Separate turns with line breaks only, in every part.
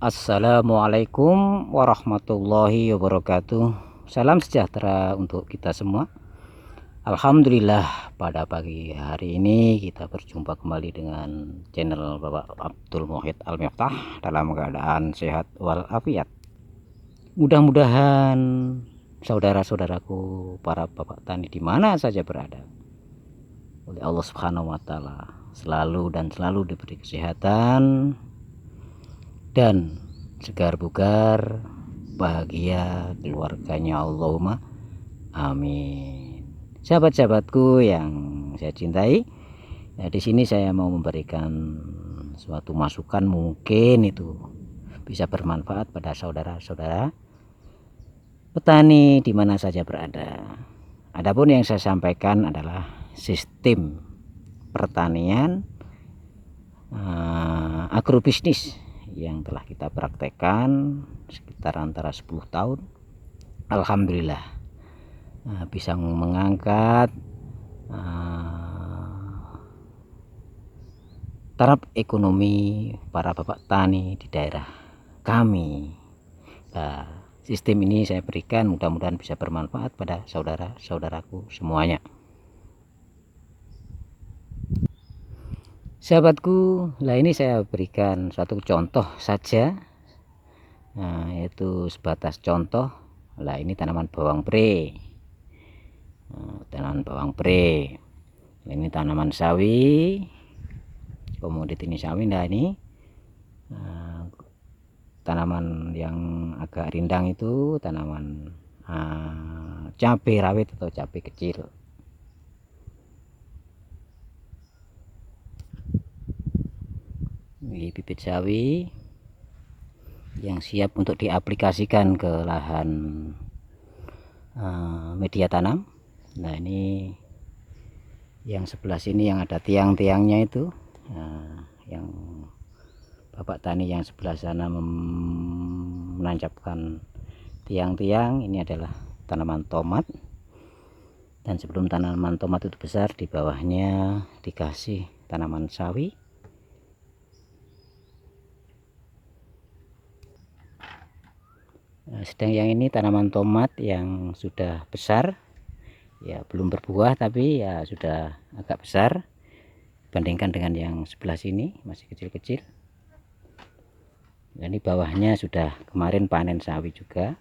Assalamualaikum warahmatullahi wabarakatuh. Salam sejahtera untuk kita semua. Alhamdulillah, pada pagi hari ini kita berjumpa kembali dengan channel Bapak Abdul Muhid Al-Miftah dalam keadaan sehat walafiat. Mudah-mudahan saudara-saudaraku para bapak tani di mana saja berada, oleh Allah Subhanahu wa taala selalu diberi kesehatan dan segar bugar, bahagia keluarganya, Allahumma amin. Sahabat-sahabatku yang saya cintai, di sini saya mau memberikan suatu masukan, mungkin itu bisa bermanfaat pada saudara-saudara petani di mana saja berada. Adapun yang saya sampaikan adalah sistem pertanian agrobisnis yang telah kita praktekkan sekitar antara 10 tahun. Alhamdulillah bisa mengangkat taraf ekonomi para bapak tani di daerah kami. Sistem ini saya berikan, mudah-mudahan bisa bermanfaat pada saudara-saudaraku semuanya. Sahabatku, lah ini saya berikan suatu contoh saja, yaitu sebatas contoh. Lah ini tanaman bawang pre, ini tanaman sawi, komoditi ini sawi. Nah ini tanaman yang agak rindang itu tanaman cabai rawit atau cabai kecil. Ini bibit sawi yang siap untuk diaplikasikan ke lahan media tanam. Nah ini yang sebelah sini yang ada tiang-tiangnya itu, yang bapak tani yang sebelah sana menancapkan tiang-tiang, ini adalah tanaman tomat. Dan sebelum tanaman tomat itu besar, di bawahnya dikasih tanaman sawi. Sedang yang ini tanaman tomat yang sudah besar, ya belum berbuah tapi ya sudah agak besar dibandingkan dengan yang sebelah sini masih kecil-kecil. Nah, ini bawahnya sudah kemarin panen sawi juga.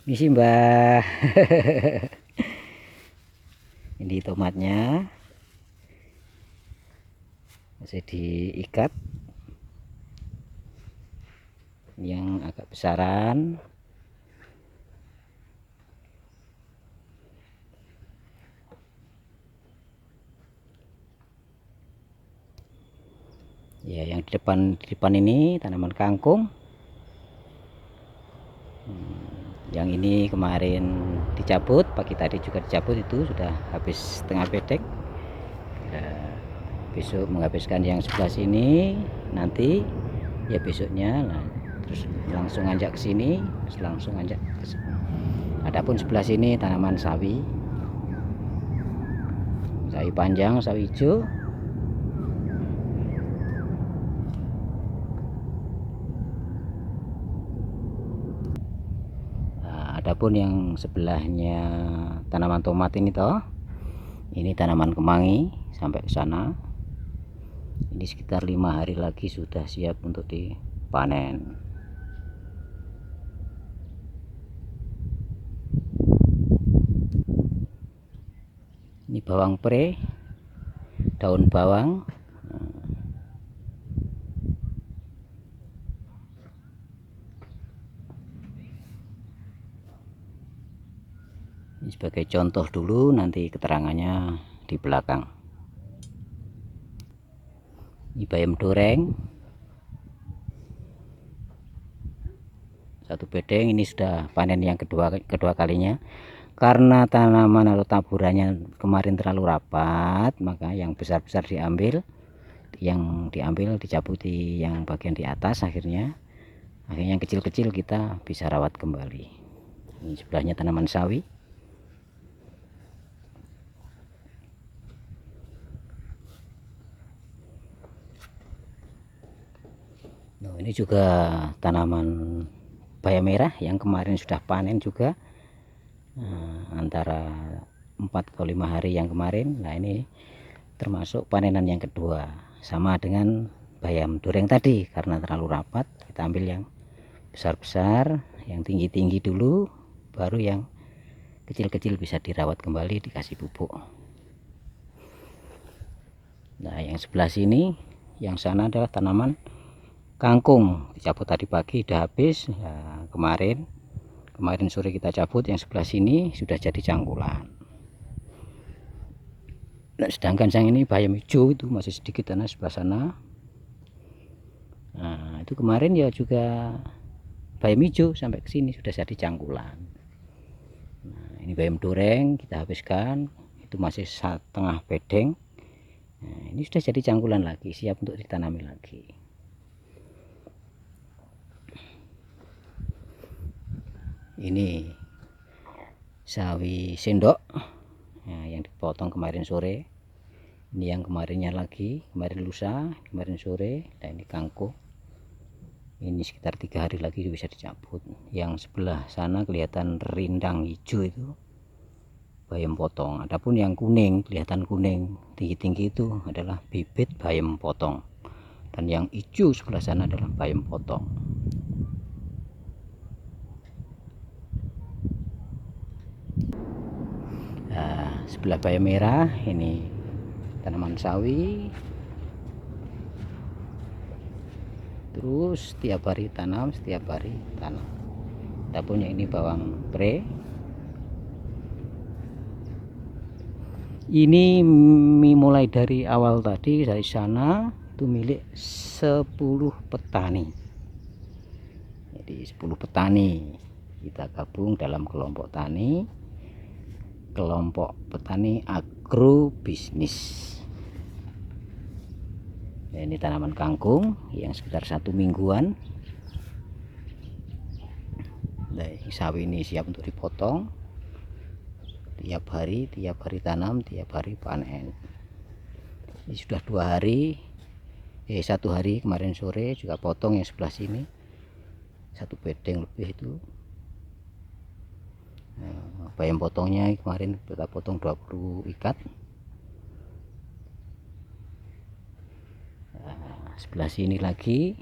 Misi Mbah. Ini tomatnya masih diikat, yang agak besaran. Ya, yang di depan ini tanaman kangkung. Yang ini kemarin dicabut, pagi tadi juga dicabut, itu sudah habis setengah bedek. Besok menghabiskan yang sebelah sini, nanti ya besoknya terus langsung anjak ke sini, langsung anjak ke sini. Adapun sebelah sini tanaman sawi panjang, sawi hijau. Adapun yang sebelahnya tanaman tomat ini ini tanaman kemangi sampai ke sana. Ini sekitar 5 hari lagi sudah siap untuk dipanen. Ini bawang pre, daun bawang. Ini sebagai contoh dulu, nanti keterangannya di belakang. Ini bayam doreng, satu bedeng. Ini sudah panen yang kedua kalinya. Karena tanaman atau taburannya kemarin terlalu rapat, maka yang besar-besar diambil, yang diambil dicabuti yang bagian di atas. Akhirnya yang kecil-kecil kita bisa rawat kembali. Ini sebelahnya tanaman sawi. Ini juga tanaman bayam merah yang kemarin sudah panen juga, antara 4 atau 5 hari yang kemarin. Nah, ini termasuk panenan yang kedua, sama dengan bayam doreng tadi. Karena terlalu rapat, kita ambil yang besar-besar, yang tinggi-tinggi dulu, baru yang kecil-kecil bisa dirawat kembali, dikasih pupuk. Nah, yang sebelah sini, yang sana adalah tanaman kangkung, dicabut tadi pagi udah habis. Nah, kemarin sore kita cabut. Yang sebelah sini sudah jadi cangkulan. Nah, sedangkan yang ini bayam hijau itu masih sedikit tanah sebelah sana. Nah, itu kemarin ya juga bayam hijau, sampai ke sini sudah jadi cangkulan. Nah, ini bayam doreng kita habiskan, itu masih setengah bedeng. Nah, ini sudah jadi cangkulan lagi, siap untuk ditanami lagi. Ini sawi sendok, nah, yang dipotong kemarin sore. Ini yang kemarinnya lagi, kemarin lusa, kemarin sore. Nah, ini kangkung, ini sekitar 3 hari lagi bisa dicabut. Yang sebelah sana kelihatan rindang hijau, itu bayam potong. Adapun yang kuning, kelihatan kuning tinggi-tinggi, itu adalah bibit bayam potong. Dan yang hijau sebelah sana adalah bayam potong. Nah, sebelah bayam merah ini tanaman sawi. Terus setiap hari tanam, setiap hari tanam. Adapun yang ini bawang pre, ini mulai dari awal tadi, dari sana itu milik 10 petani. Jadi 10 petani kita gabung dalam kelompok tani, kelompok petani agrobisnis. Nah, ini tanaman kangkung yang sekitar 1 mingguan. Nah, sawi ini siap untuk dipotong. Tiap hari tanam, tiap hari panen. Ini sudah 2 hari, 1 hari kemarin sore juga potong yang sebelah sini, 1 bedeng lebih itu. Nah, bayam potongnya kemarin kita potong 20 ikat. Nah, sebelah sini lagi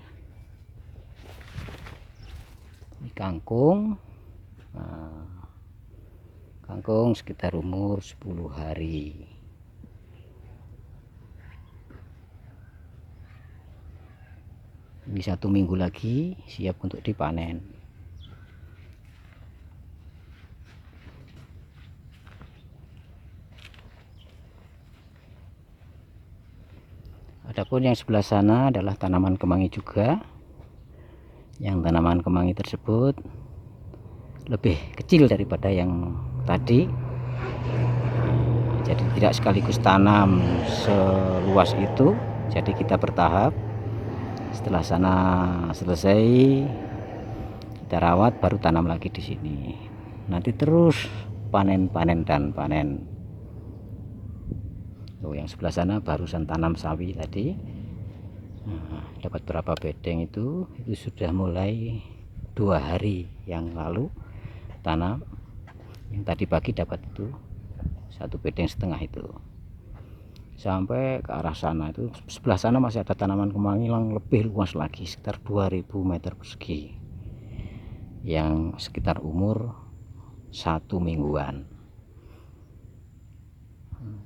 ini kangkung. Nah, kangkung sekitar umur 10 hari. Ini 1 minggu lagi siap untuk dipanen. Adapun yang sebelah sana adalah tanaman kemangi juga. Yang tanaman kemangi tersebut lebih kecil daripada yang tadi, jadi tidak sekaligus tanam seluas itu. Jadi kita bertahap. Setelah sana selesai kita rawat, baru tanam lagi di sini. Nanti terus panen dan panen. Tuh, yang sebelah sana barusan tanam sawi tadi. Nah, dapat berapa bedeng itu sudah mulai 2 hari yang lalu tanam. Yang tadi pagi dapat itu 1 bedeng setengah itu. Sampai ke arah sana itu, sebelah sana masih ada tanaman kemangi yang lebih luas lagi, sekitar 2000 meter persegi, yang sekitar umur 1 mingguan.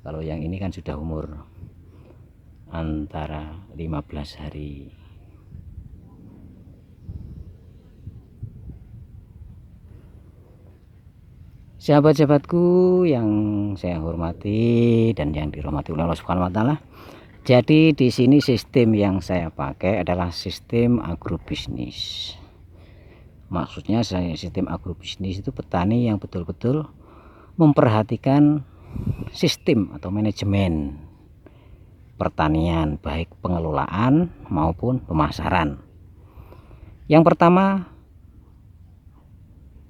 Kalau yang ini kan sudah umur antara 15 hari. Sahabat-sahabatku yang saya hormati dan yang dirahmati oleh Allah Subhanahu wa taala. Jadi di sini sistem yang saya pakai adalah sistem agrobisnis. Maksudnya sistem agrobisnis itu petani yang betul-betul memperhatikan sistem atau manajemen pertanian, baik pengelolaan maupun pemasaran. Yang pertama,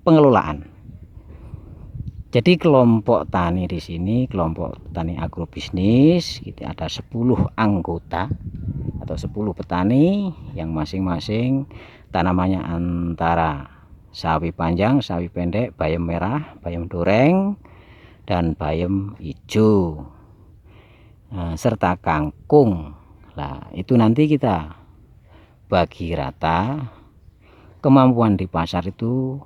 pengelolaan. Jadi kelompok tani di sini, kelompok tani agrobisnis, gitu, ada 10 anggota atau 10 petani yang masing-masing tanamannya antara sawi panjang, sawi pendek, bayam merah, bayam doreng, dan bayam hijau, serta kangkung. Nah, itu nanti kita bagi rata. Kemampuan di pasar itu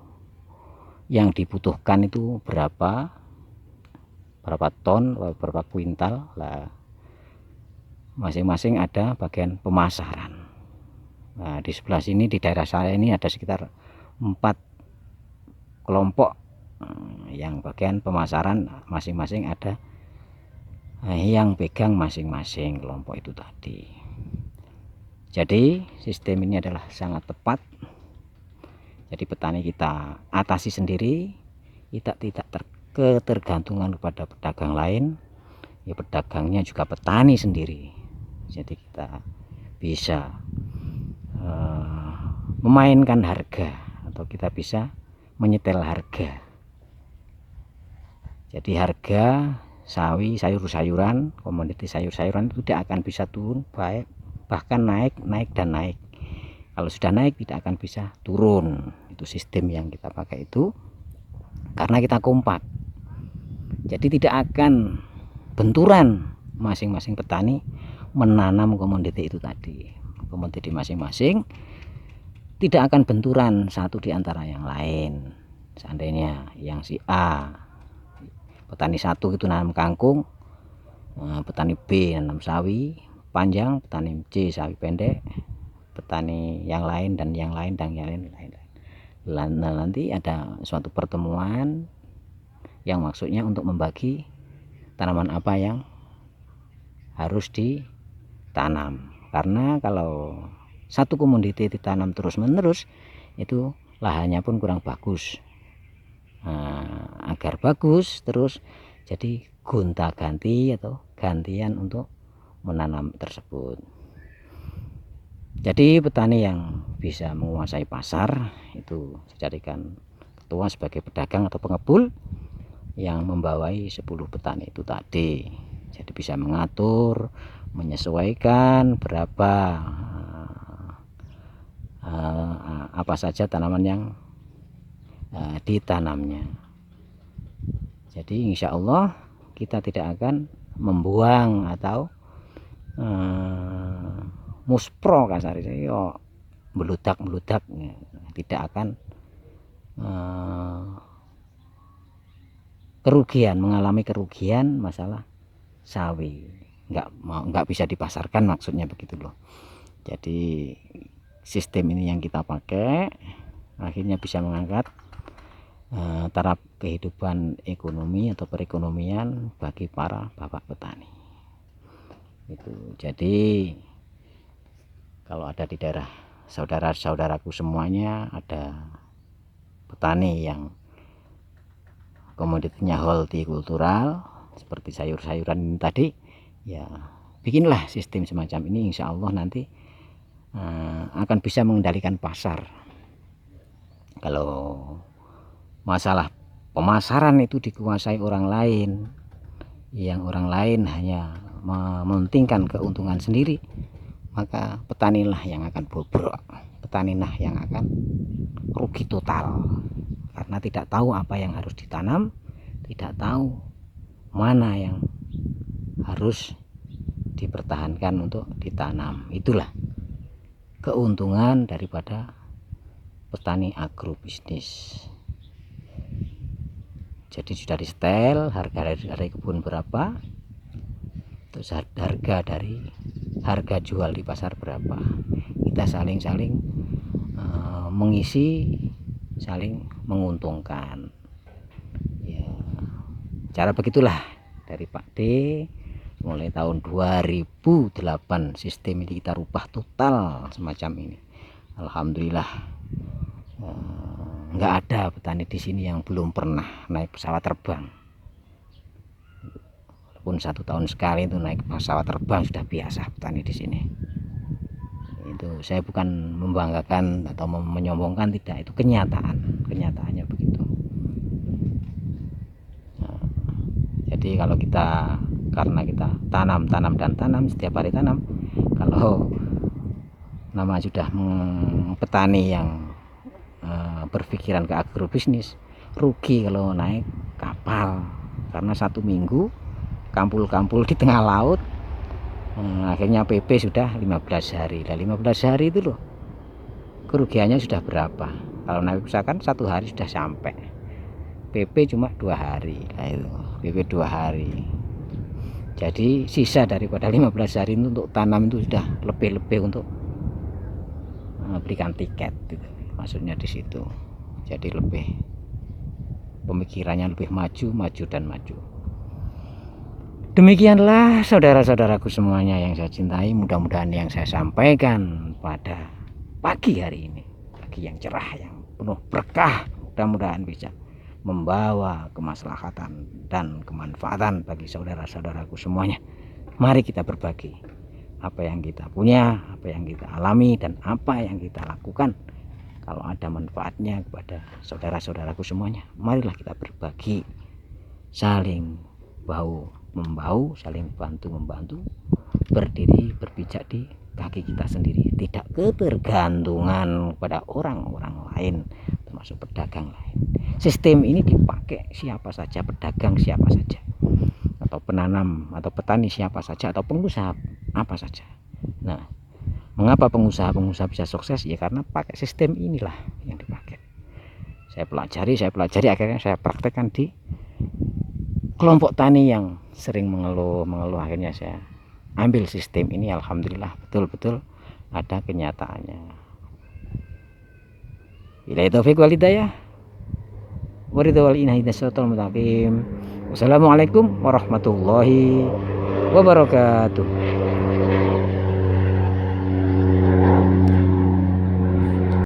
yang dibutuhkan itu berapa ton, berapa kuintal. Lah, masing-masing ada bagian pemasaran. Nah, di sebelah sini di daerah saya ini ada sekitar 4 kelompok yang bagian pemasaran, masing-masing ada yang pegang masing-masing kelompok itu tadi. Jadi sistem ini adalah sangat tepat. Jadi petani kita atasi sendiri, kita tidak ketergantungan kepada pedagang lain. Ya, pedagangnya juga petani sendiri. Jadi kita bisa memainkan harga, atau kita bisa menyetel harga. Jadi harga sawi, sayur-sayuran, komoditi sayur-sayuran itu tidak akan bisa turun, bahkan naik dan naik. Kalau sudah naik tidak akan bisa turun. Itu sistem yang kita pakai itu karena kita kompak. Jadi tidak akan benturan, masing-masing petani menanam komoditi itu tadi. Komoditi masing-masing tidak akan benturan satu di antara yang lain. Seandainya yang si A, petani satu itu nanam kangkung, petani B nanam sawi panjang, petani C sawi pendek, petani yang lain dan yang lain dan yang lain. Nanti ada suatu pertemuan yang maksudnya untuk membagi tanaman apa yang harus ditanam. Karena kalau satu komoditi ditanam terus-menerus, itu lahannya pun kurang bagus. Agar bagus terus, jadi gonta-ganti atau gantian untuk menanam tersebut. Jadi petani yang bisa menguasai pasar itu dijadikan ketua sebagai pedagang atau pengepul yang membawai 10 petani itu tadi. Jadi bisa mengatur, menyesuaikan berapa apa saja tanaman yang ditanamnya. Jadi insya Allah kita tidak akan membuang atau muspro kasarnya, yo meludak, tidak akan kerugian, mengalami kerugian masalah sawi, nggak bisa dipasarkan, maksudnya begitu loh. Jadi sistem ini yang kita pakai akhirnya bisa mengangkat taraf kehidupan ekonomi atau perekonomian bagi para bapak petani itu. Jadi kalau ada di daerah saudara-saudaraku semuanya ada petani yang komoditinya hortikultural seperti sayur-sayuran ini tadi, ya bikinlah sistem semacam ini. Insya Allah nanti akan bisa mengendalikan pasar. Kalau masalah pemasaran itu dikuasai orang lain, yang orang lain hanya mementingkan keuntungan sendiri, maka petanilah yang akan bobrok, petanilah yang akan rugi total, karena tidak tahu apa yang harus ditanam, tidak tahu mana yang harus dipertahankan untuk ditanam. Itulah keuntungan daripada petani agrobisnis. Jadi sudah di setel harga dari kebun berapa, terus harga jual di pasar berapa. Kita saling mengisi, saling menguntungkan. Ya, cara begitulah dari Pak D. Mulai tahun 2008 sistem ini kita rubah total semacam ini. Alhamdulillah, nggak ada petani di sini yang belum pernah naik pesawat terbang. Walaupun 1 tahun sekali itu naik pesawat terbang sudah biasa petani di sini. Itu saya bukan membanggakan atau menyombongkan, tidak, itu kenyataannya begitu. Nah, jadi kalau kita, karena kita tanam setiap hari tanam, kalau nama sudah petani yang berpikiran ke agrobisnis, rugi kalau naik kapal, karena 1 minggu kampul-kampul di tengah laut. Akhirnya PP sudah 15 hari. Nah 15 hari itu loh kerugiannya sudah berapa. Kalau naik misalkan 1 hari sudah sampai, PP cuma 2 hari. Nah itu PP 2 hari, jadi sisa daripada 15 hari itu untuk tanam itu sudah lebih-lebih untuk belikan tiket gitu. Maksudnya di situ, jadi lebih pemikirannya lebih maju dan maju. Demikianlah saudara-saudaraku semuanya yang saya cintai, mudah-mudahan yang saya sampaikan pada pagi hari ini, pagi yang cerah, yang penuh berkah, mudah-mudahan bisa membawa kemaslahatan dan kemanfaatan bagi saudara-saudaraku semuanya. Mari kita berbagi apa yang kita punya, apa yang kita alami, dan apa yang kita lakukan. Kalau ada manfaatnya kepada saudara-saudaraku semuanya, marilah kita berbagi, saling bahu membau, saling bantu membantu, berdiri berpijak di kaki kita sendiri, tidak ketergantungan pada orang-orang lain, termasuk pedagang lain. Sistem ini dipakai siapa saja, pedagang siapa saja, atau penanam atau petani siapa saja, atau pengusaha apa saja. Nah, mengapa pengusaha bisa sukses? Ya karena pakai sistem inilah yang dipakai. Saya pelajari, akhirnya saya praktekkan di kelompok tani yang sering mengeluh, akhirnya saya ambil sistem ini. Alhamdulillah betul-betul ada kenyataannya. Billahi taufiq wal hidayah. Wassalamualaikum warahmatullahi wabarakatuh.